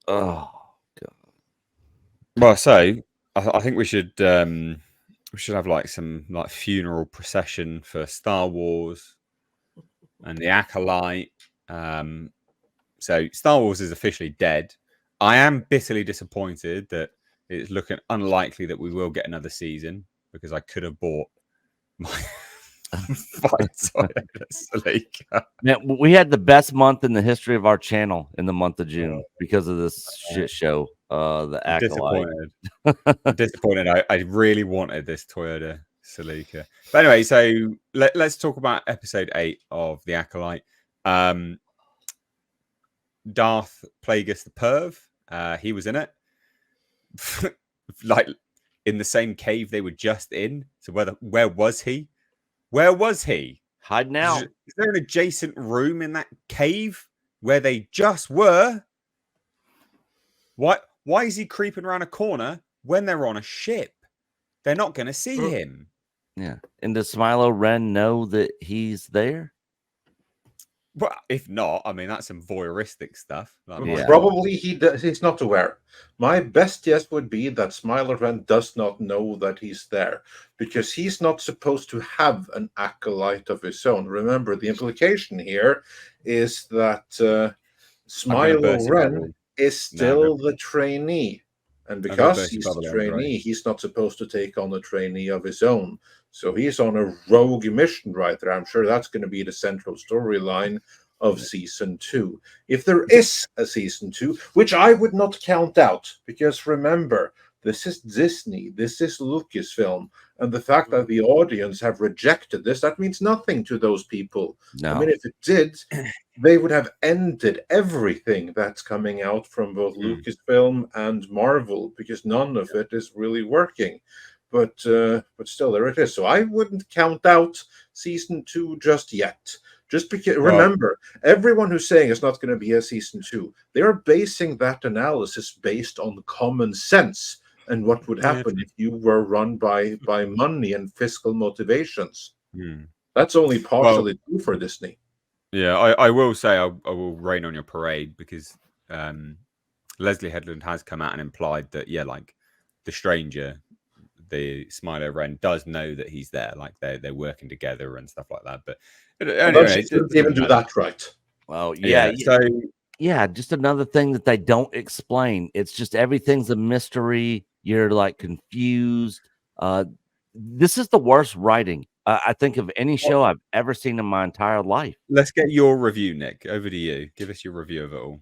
Oh God. Well, so I think we should have like some like funeral procession for Star Wars and the Acolyte. Um, so Star Wars is officially dead. I am bitterly disappointed that it's looking unlikely that we will get another season because I could have bought my fight Salika. Man, we had the best month in the history of our channel in the month of June because of this shit show, the I'm Acolyte. disappointed. I'm disappointed. I really wanted this Toyota Celica. But anyway, so let's talk about episode 8 of The Acolyte. Darth Plagueis the Perv. He was in it. Like in the same cave they were just in. So where was he? Where was he? Hide now. Is there an adjacent room in that cave where they just were? Why is he creeping around a corner when they're on a ship? They're not going to see him. Yeah. And does Smilo Ren know that he's there? Well, if not, I mean, that's some voyeuristic stuff. Probably he's not aware. My best guess would be that Smiler Ren does not know that he's there because he's not supposed to have an acolyte of his own. Remember, the implication here is that Smiler Ren is still the trainee. And because he's the trainee, he's not supposed to take on a trainee of his own. So he's on a rogue mission right there. I'm sure that's going to be the central storyline of season 2. If there is a season 2, which I would not count out, because remember, this is Disney, this is Lucasfilm, and the fact that the audience have rejected this, that means nothing to those people. No. I mean, if it did, they would have ended everything that's coming out from both Lucasfilm and Marvel, because none of it is really working. But still, there it is. So I wouldn't count out season 2 just yet. Just because, remember, everyone who's saying it's not going to be a season 2, they are basing that analysis based on common sense and what would happen if you were run by money and fiscal motivations. That's only partially true for Disney. Yeah, I will say I will rain on your parade because Leslie Headland has come out and implied that, like the stranger, the Smilo Ren, does know that he's there. Like they're working together and stuff like that. But anyway, she didn't even do that right. Well, yeah. So just another thing that they don't explain. It's just everything's a mystery. You're like confused. This is the worst writing I think of any show I've ever seen in my entire life. Let's get your review, Nick. Over to you. Give us your review of it all.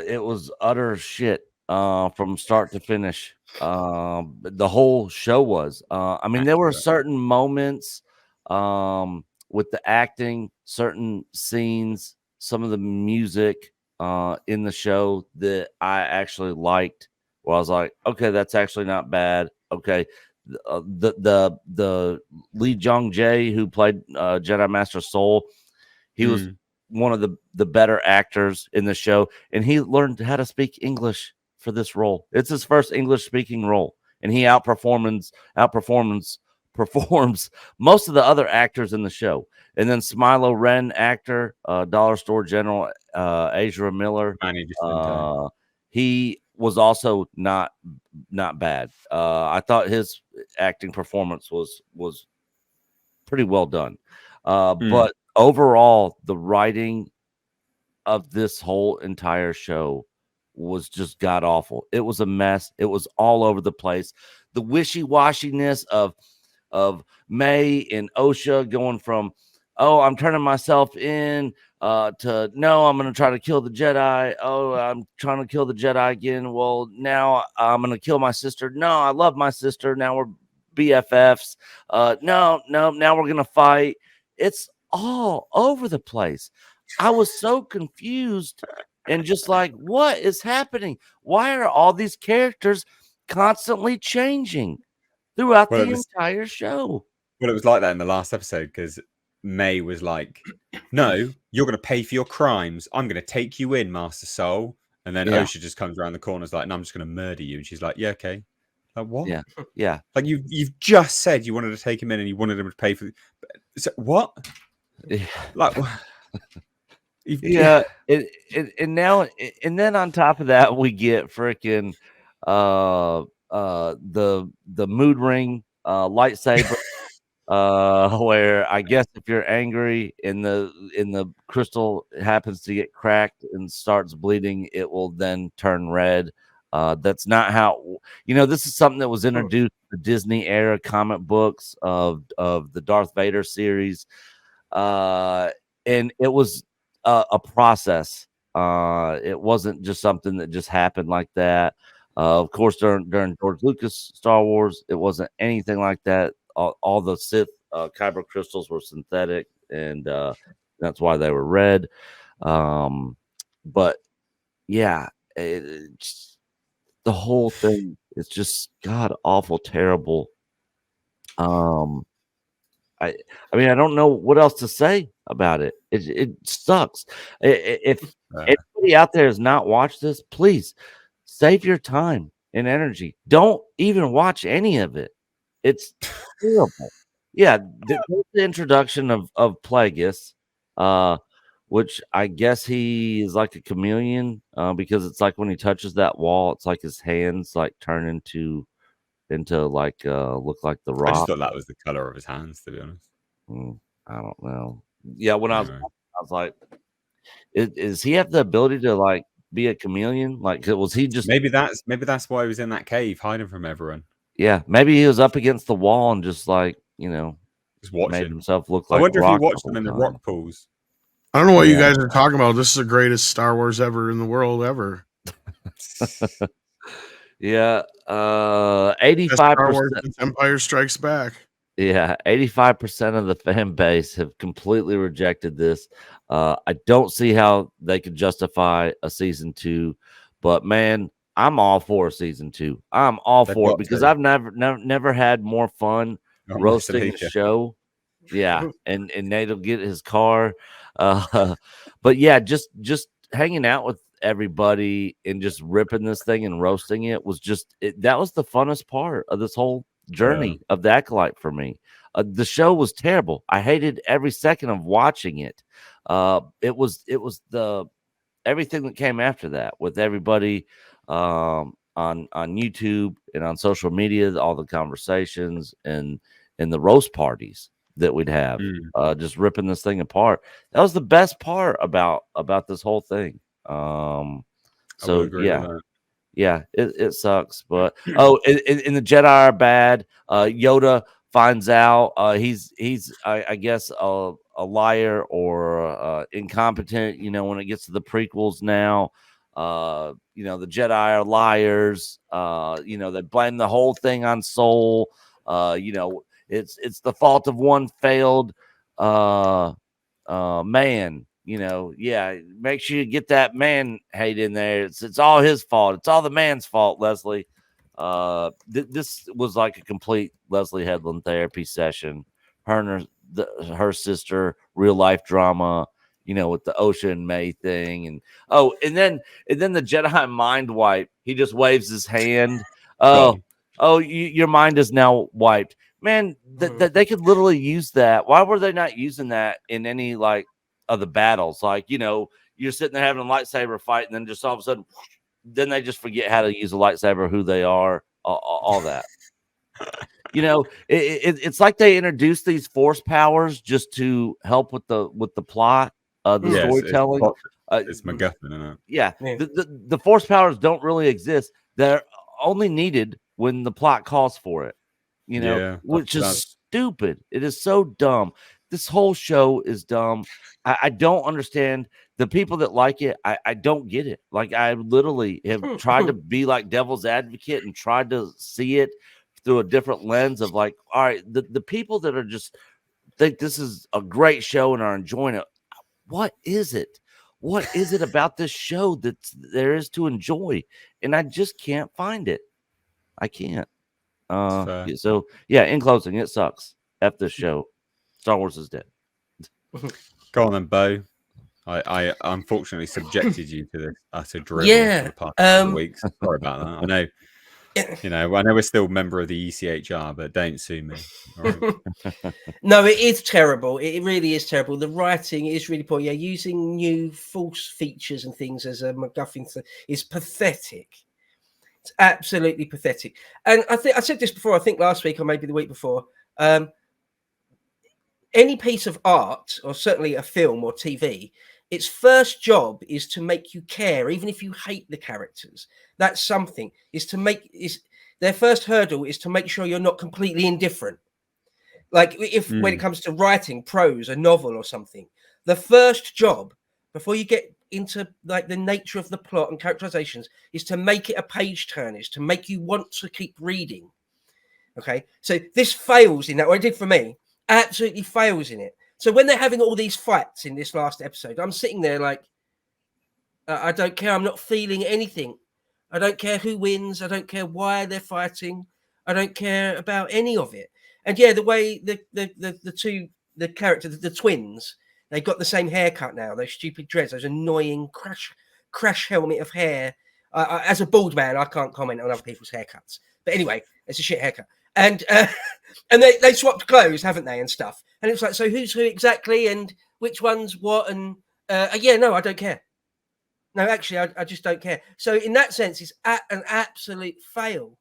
It was utter shit from start to finish. The whole show was. I mean, there were certain moments with the acting, certain scenes, some of the music in the show that I actually liked. Where I was like, okay, that's actually not bad. Okay. The Lee Jong Jae, who played Jedi Master Soul, he was one of the better actors in the show, and he learned how to speak English for this role. It's his first English speaking role, and he outperforms most of the other actors in the show. And then Smilo Ren, actor, Dollar Store General, Ezra Miller, he was also not bad. I thought his acting performance was pretty well done. But overall, the writing of this whole entire show was just god awful. It was a mess. It was all over the place. The wishy-washiness of May and Osha going from, oh, I'm turning myself in, to no, I'm going to try to kill the Jedi. Oh, I'm trying to kill the Jedi again. Well, now I'm going to kill my sister. No, I love my sister. Now we're BFFs. No, now we're going to fight. It's all over the place. I was so confused and just like, what is happening? Why are all these characters constantly changing throughout the entire show? Well, it was like that in the last episode because May was like, no, you're going to pay for your crimes. I'm going to take you in, Master Soul. And then Osha just comes around the corner and is like, no, I'm just going to murder you. And she's like, yeah, okay. Like, what? Yeah. Like, you've just said you wanted to take him in and you wanted him to pay for... So, what? Yeah. Like, Yeah, and now and then on top of that, we get freaking the mood ring lightsaber. Where I guess if you're angry and the crystal happens to get cracked and starts bleeding, it will then turn red. That's not how this is something that was introduced in the Disney era comic books of the Darth Vader series. And it was a process. It wasn't just something that just happened like that. Of course, during George Lucas Star Wars, it wasn't anything like that. All the Sith kyber crystals were synthetic, and that's why they were red. But yeah, the whole thing is just god awful terrible. I mean, I don't know what else to say about it. It sucks. If anybody out there has not watched this, please save your time and energy. Don't even watch any of it. It's terrible. Yeah, the introduction of Plagueis, which I guess he is like a chameleon, because it's like when he touches that wall, it's like his hands like turn into like look like the I just Rock. thought that was the color of his hands, to be honest. I don't know. Yeah, when I was like, is he have the ability to like be a chameleon? Like, was he just maybe that's why he was in that cave hiding from everyone. Yeah, maybe he was up against the wall and just like just watching, made himself look like. I wonder if he watched them in the rock pools. I don't know what you guys are talking about. This is the greatest Star Wars ever in the world ever. Yeah, 85%. Empire Strikes Back. Yeah, 85% of the fan base have completely rejected this. I don't see how they could justify a season 2, but man, I'm all for a season 2. I'm all for it because I've never had more fun roasting a show. Yeah, and Nate'll get his car. But yeah, just hanging out with everybody and just ripping this thing and roasting it was that was the funnest part of this whole journey of the Acolyte for me. The show was terrible. I hated every second of watching it. It was the everything that came after that with everybody on YouTube and on social media, all the conversations and the roast parties that we'd have, just ripping this thing apart. That was the best part about this whole thing. So yeah, it sucks, but and the Jedi are bad. Yoda finds out he's I guess a liar or incompetent. When it gets to the prequels now, the Jedi are liars. They blame the whole thing on Soul. It's the fault of one failed man. Make sure you get that man hate in there. It's all his fault. It's all the man's fault, Leslie. This was like a complete Leslie Headland therapy session. Her and her sister, real life drama, with the Ocean May thing. And then the Jedi mind wipe. He just waves his hand. Your mind is now wiped. Man, they could literally use that. Why were they not using that in any like of the battles? Like, you're sitting there having a lightsaber fight, and then just all of a sudden, then they just forget how to use a lightsaber, who they are, all that. It's like they introduced these force powers just to help with the plot, the storytelling. It's MacGuffin, isn't it? Yeah. The force powers don't really exist. They're only needed when the plot calls for it. Which is stupid. It is so dumb. This whole show is dumb. I don't understand the people that like it. I don't get it. Like, I literally have tried to be like devil's advocate and tried to see it through a different lens of like, all right, the people that are just think this is a great show and are enjoying it. What is it? What is it about this show that there is to enjoy? And I just can't find it. I can't. So yeah, in closing, it sucks. F this show. Star Wars is dead. Go on then, Bo. I unfortunately subjected you to this utter drivel for the past couple of weeks. Sorry about that. I know You know, I know we're still a member of the ECHR, but don't sue me. All right. No, it is terrible. It really is terrible. The writing is really poor. Yeah, using new false features and things as a MacGuffin is pathetic. It's absolutely pathetic. And I think I said this before. I think last week or maybe the week before. Any piece of art, or certainly a film or TV, its first job is to make you care, even if you hate the characters. That's something. Their first hurdle is to make sure you're not completely indifferent. Like when it comes to writing prose, a novel or something, the first job before you get into like the nature of the plot and characterizations is to make it a page turner, is to make you want to keep reading. Okay, so this fails in that, or it did for me. Absolutely fails in it. So when they're having all these fights in this last episode, I'm sitting there like, I don't care. I'm not feeling anything. I don't care who wins. I don't care why they're fighting. I don't care about any of it. And yeah, the way the characters, the twins, they got the same haircut now. Those stupid dreads, those annoying crash helmet of hair. As a bald man, I can't comment on other people's haircuts. But anyway, it's a shit haircut. And they swapped clothes, haven't they, and stuff. And it's like, so who's who exactly, and which one's what? And yeah, no, I don't care. No, actually, I just don't care. So in that sense, it's an absolute fail.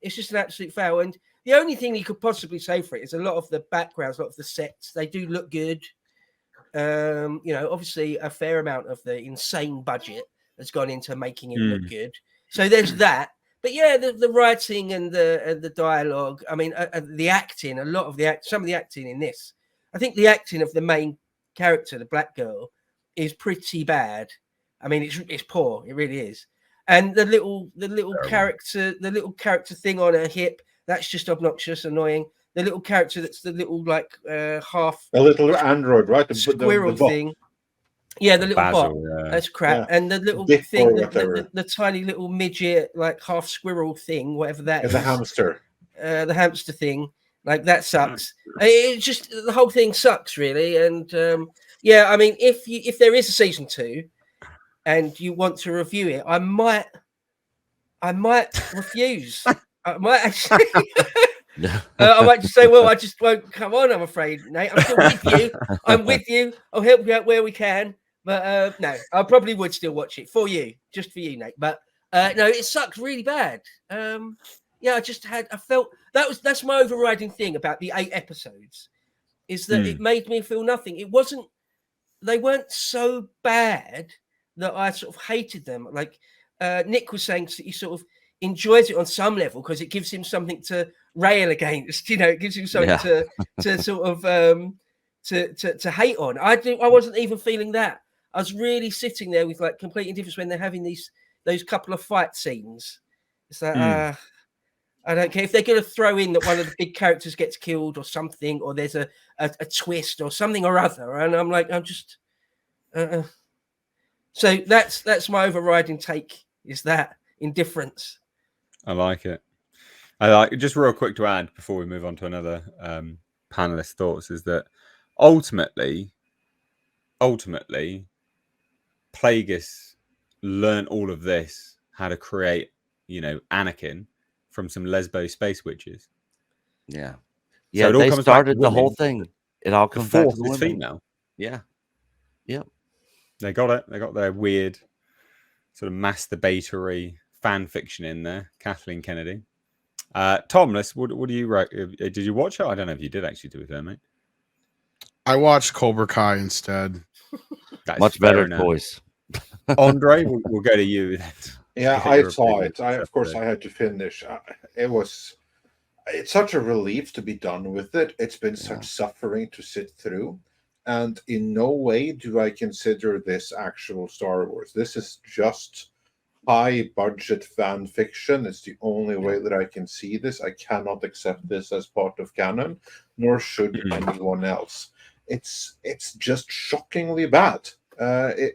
It's just an absolute fail. And the only thing you could possibly say for it is a lot of the backgrounds, a lot of the sets, they do look good. You know, obviously a fair amount of the insane budget has gone into making it look good. So there's that. But yeah, the writing and the dialogue. I mean, the acting. Some of the acting in this. I think the acting of the main character, the black girl, is pretty bad. I mean, it's poor. It really is. And the little character thing on her hip, that's just obnoxious, annoying. The little character that's the little like half a little android, right? The squirrel thing. Yeah, the little Basil, bot. yeah. That's crap. Yeah. And the little Dick thing, the tiny little midget, like half squirrel thing, whatever that is. The hamster. The hamster thing. Like, that sucks. It just, the whole thing sucks, really. And yeah, I mean, if there is a season 2 and you want to review it, I might refuse. I might actually. I might just say, well, I just won't come on, I'm afraid, Nate. I'm still with you. I'm with you. I'll help you out where we can. But no, I probably would still watch it for you, just for you, Nate. But no, it sucks really bad. Yeah, I felt that's my overriding thing about the 8 episodes, is that it made me feel nothing. They weren't so bad that I sort of hated them. Like Nick was saying, he sort of enjoys it on some level because it gives him something to rail against. You know, it gives him something to sort of to hate on. I wasn't even feeling that. I was really sitting there with like complete indifference when they're having those couple of fight scenes. It's like I don't care if they're going to throw in that one of the big characters gets killed or something, or there's a twist or something or other, and I'm like, I'm just. So that's my overriding take, is that indifference. I like it. I like just real quick to add before we move on to another panelist thoughts, is that ultimately Plagueis learned all of this, how to create, Anakin from some lesbo space witches. Yeah. So they started the whole thing. It all comes back to the women. Female. Yeah. Yep. They got it. They got their weird sort of masturbatory fan fiction in there. Kathleen Kennedy. Tom, what do you write? Did you watch it? I don't know if you did actually, to be fair, mate. I watched Cobra Kai instead. That's much better choice. Andre, we'll go to you then. Yeah, I saw it. Of course, I had to finish. It's such a relief to be done with it. It's been such suffering to sit through. And in no way do I consider this actual Star Wars. This is just high budget fan fiction. It's the only way that I can see this. I cannot accept this as part of canon, nor should anyone else. It's just shockingly bad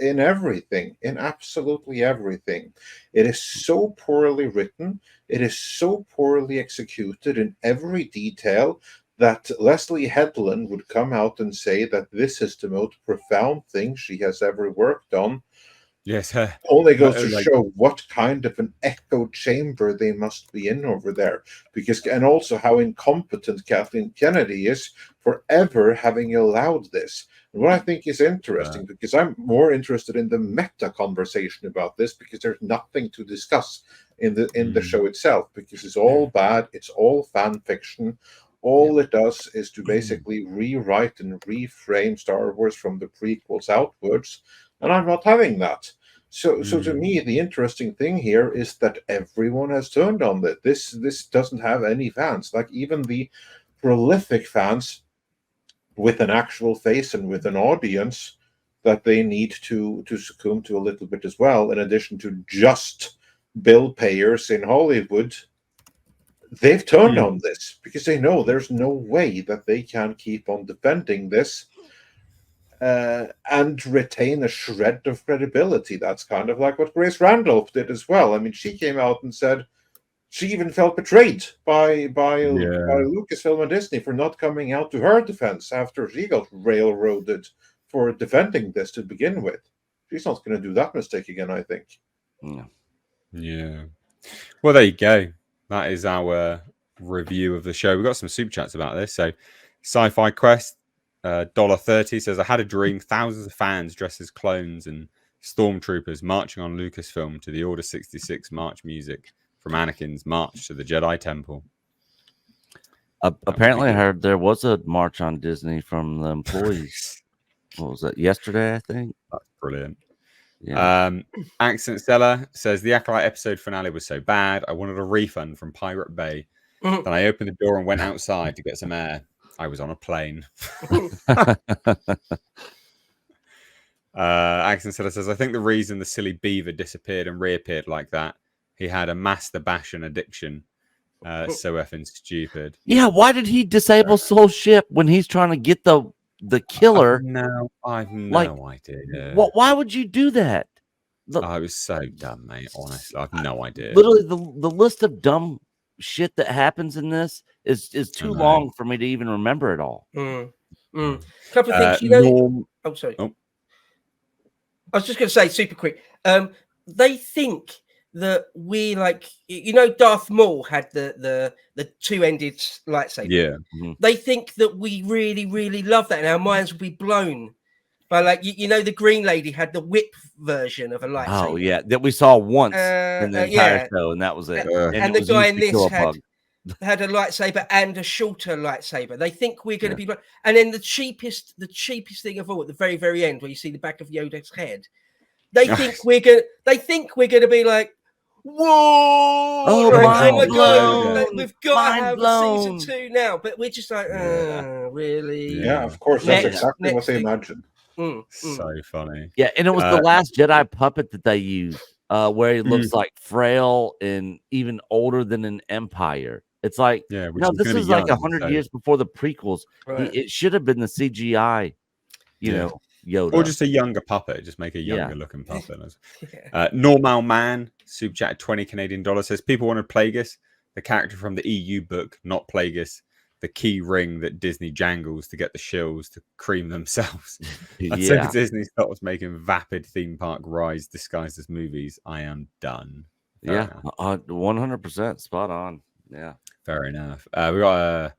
in everything, in absolutely everything. It is so poorly written. It is so poorly executed in every detail that Leslie Headland would come out and say that this is the most profound thing she has ever worked on. Yes, only goes to like, show what kind of an echo chamber they must be in over there, because and also how incompetent Kathleen Kennedy is for ever having allowed this. And what I think is interesting, because I'm more interested in the meta conversation about this, because there's nothing to discuss in the show itself, because it's all bad, it's all fan fiction. All it does is to basically rewrite and reframe Star Wars from the prequels outwards, and I'm not having that. So to me, the interesting thing here is that everyone has turned on it. This doesn't have any fans. Like even the prolific fans with an actual face and with an audience that they need to succumb to a little bit as well, in addition to just bill payers in Hollywood. They've turned on this because they know there's no way that they can keep on defending this and retain a shred of credibility. That's kind of like what Grace Randolph did as well. I mean, she came out and said she even felt betrayed by Lucasfilm and Disney for not coming out to her defense after she got railroaded for defending this to begin with. She's not going to do that mistake again, I think. Yeah. Well, there you go. That is our review of the show. We've got some super chats about this. So, Sci-Fi Quest, $1.30 says, I had a dream, thousands of fans dressed as clones and stormtroopers marching on Lucasfilm to the Order 66 march music from Anakin's march to the Jedi Temple. Apparently, I heard there was a march on Disney from the employees. What was that, yesterday, I think? That's brilliant. Yeah. Accent Seller says, the Acolyte episode finale was so bad, I wanted a refund from Pirate Bay. Then I opened the door and went outside to get some air. I was on a plane. Accent Seller says, I think the reason the silly beaver disappeared and reappeared like that, he had a masturbation addiction. So effing stupid. Yeah, why did he disable Soul Ship when he's trying to get the killer? I've no idea. Why would you do that? I was so dumb, mate. Honestly, I've no idea. Literally, the list of dumb shit that happens in this is too long for me to even remember it all. Couple of things, you know. Oh, sorry. I was just going to say super quick. They think that we like, you know, Darth Maul had the two-ended lightsaber. Yeah. They think that we really, really love that, and our minds will be blown by, like, you know, the Green Lady had the whip version of a lightsaber. Oh yeah, that we saw once in the entire show, and that was it. And the guy in this had a lightsaber and a shorter lightsaber. They think we're going to be, and then the cheapest thing of all, at the very, very end, where you see the back of Yoda's head, they think we're going to be like, whoa! Oh, my God! We've got to have a season 2 now, but we're just like, really? Yeah, of course. That's exactly what they imagined. So funny. Yeah, and it was the Last Jedi puppet that they used, where he looks like frail and even older than an Empire. It's like, no, this is like 100 years before the prequels. Right. It should have been the CGI, you know, Yoda. Or just a younger puppet. Just make a younger looking puppet. Normal Man, super chat, 20 Canadian dollars, says, people wanted Plagueis, the character from the EU book, not Plagueis, the key ring that Disney jangles to get the shills to cream themselves. Until Disney stops making vapid theme park rides disguised as movies, I am done. Fair 100% spot on. Yeah. Fair enough. We got a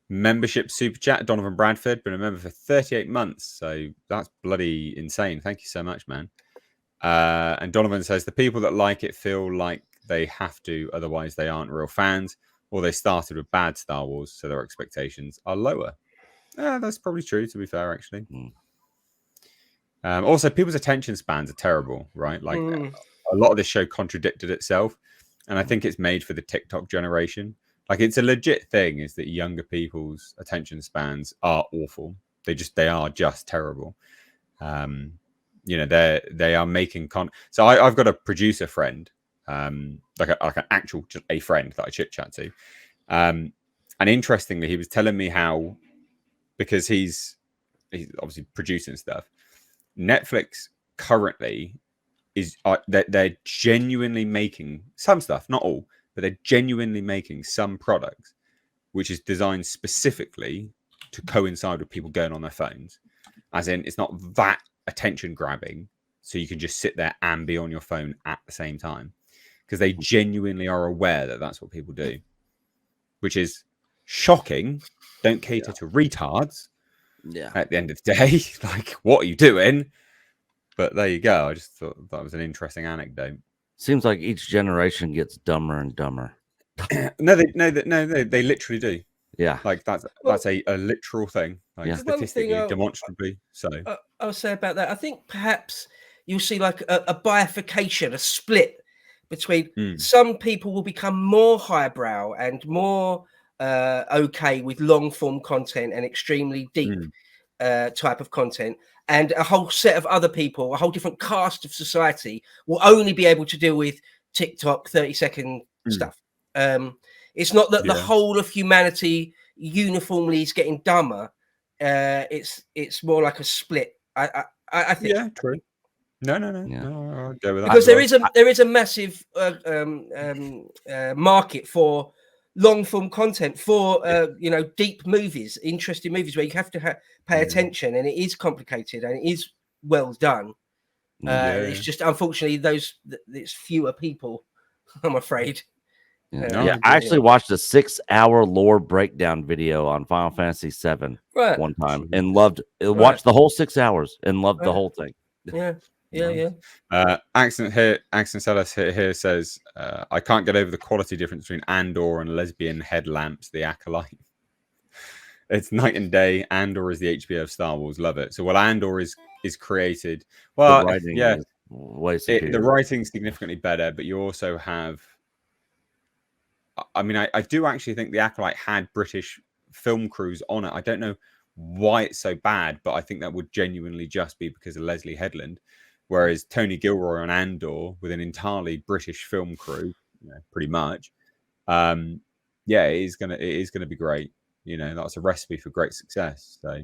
membership super chat. Donovan Bradford, been a member for 38 months. So that's bloody insane. Thank you so much, man. And Donovan says, the people that like it feel like they have to, otherwise they aren't real fans, or they started with bad Star Wars, so their expectations are lower. That's probably true, to be fair, actually. Also, people's attention spans are terrible, right? Like a lot of this show contradicted itself. And I think it's made for the TikTok generation. Like, it's a legit thing, is that younger people's attention spans are awful. They are just terrible. You know, they are making So I've got a producer friend, like an actual just a friend that I chit chat to. And interestingly, he was telling me how, because he's obviously producing stuff, Netflix currently is they're genuinely making some stuff, not all, but they're genuinely making some products which is designed specifically to coincide with people going on their phones. As in, it's not that attention grabbing, so you can just sit there and be on your phone at the same time, because they genuinely are aware that that's what people do, which is shocking. Don't cater to retards. Yeah. At the end of the day, like, what are you doing? But there you go. I just thought that was an interesting anecdote. Seems like each generation gets dumber and dumber. No, they literally do. Yeah. Like that's a literal thing. Like Yeah. statistically, demonstrably so. I'll say about that. I think perhaps you'll see like a bifurcation, a split between some people will become more highbrow and more okay with long form content and extremely deep type of content, and a whole set of other people, a whole different cast of society, will only be able to deal with TikTok 30-second stuff. It's not that the whole of humanity uniformly is getting dumber. It's more like a split. I think. Yeah, true. No, I'll go with that. Because there is a massive market for long form content, for deep movies, interesting movies where you have to pay attention, and it is complicated and it is well done. It's just unfortunately it's fewer people, I'm afraid. I actually watched a 6-hour lore breakdown video on Final Fantasy VII one time and watched the whole 6 hours and loved the whole thing. Accent Celis here says, I can't get over the quality difference between Andor and lesbian headlamps, the Acolyte. It's night and day. Andor is the HBO of Star Wars. Love it. So Andor is created. Well, the writing's significantly better, but you also have, I mean, I do actually think the Acolyte had British film crews on it. I don't know why it's so bad, but I think that would genuinely just be because of Leslie Headland. Whereas Tony Gilroy on Andor with an entirely British film crew, pretty much, it is gonna be great. That's a recipe for great success. So,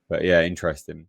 but yeah, interesting.